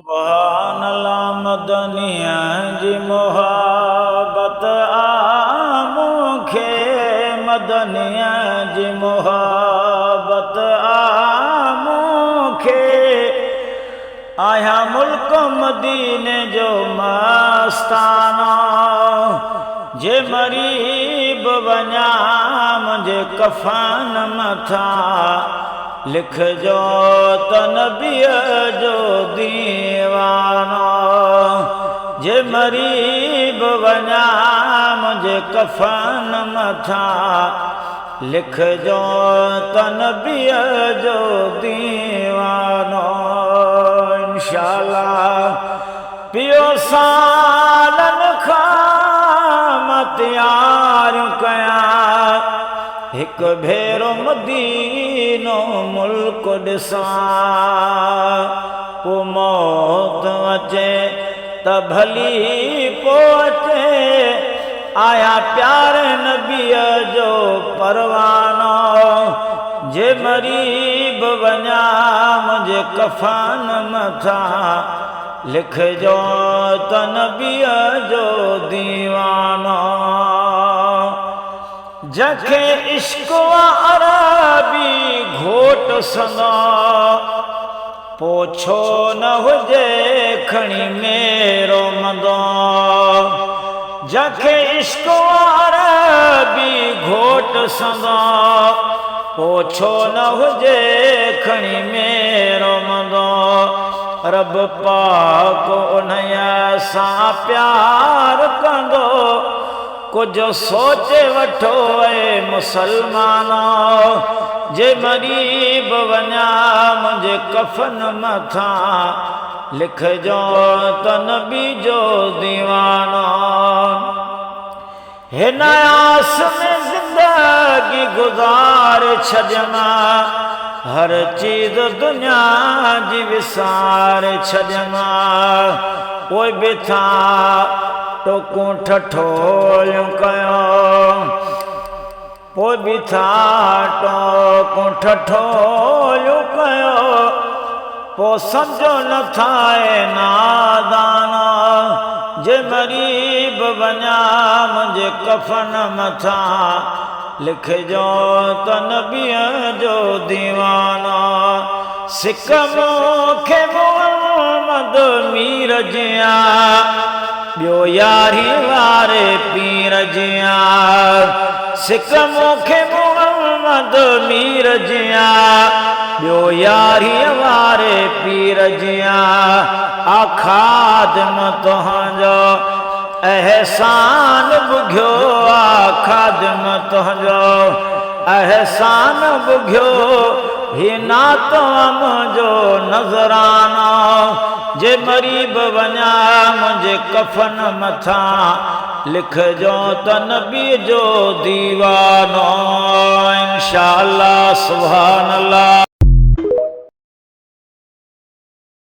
सुभान अल्लाह मदनिया जी मोहब्बत आमुखे मदनिया जी मोहब्बत आमुखे आया मुल्क मदीने जो मस्ताना जे मरीब वञा मुझे कफन मथा लिख जो त नबीअ जो दीवानो जे मरीब वञा मुझे कफन मथा लिख जो त नबीअ जो दीवानो इंशाअल्लाह पियो सालन खां तैयार कया एक भेरो मदीनो मुल्क ॾिसां पो मौत अचे त भली पो अचे आया प्यारे नबीअ जो परवानो जे मरीब वञा मुझे कफन मथा लिख जो त नबीअ जो दीवानो जखे इश्क अरबी घोट सदा पोछो न हुजे खणी मेरो मदो जखे इश्क अरबी घोट सदा पोछो न हुजे खणी मेरो मदो रब पाक उन्हया सां प्यार कंदो कुछ सोचे वठो ए मुसलमानो जे मरीब वञा मुझे कफन मथा लिख जो त नबी जो दीवानो हिन आस में जिंदगी गुजार छॾियां हर चीज दुनिया जी विसार छॾियां पोइ बि था टोकूं ठठोलियूं कयो पोइ बि था टोकूं ठठोलियूं कयो पोइ सम्झो नथा नादाना जे मरीब वञा मुझे कफन मथा लिख जो त नबीअ जो दीवानो सिक मूंखे मोहम्मद मीर जिया ॿियो यारी वारे पीर जिया सिक मूंखे मोहम्मद मीर जिया ॿियो यारी वारे पीर जिया आखादम तुंहिंजो एहसान बुघियो आखादम तुंहिंजो एहसान बुघियो ही नातो मुंहिंजो नज़रानो जे मरीब वञा मुझे कफन मथा लिख जो त नबी जो दीवानो इंशाअल्लाह सुभान अल्लाह।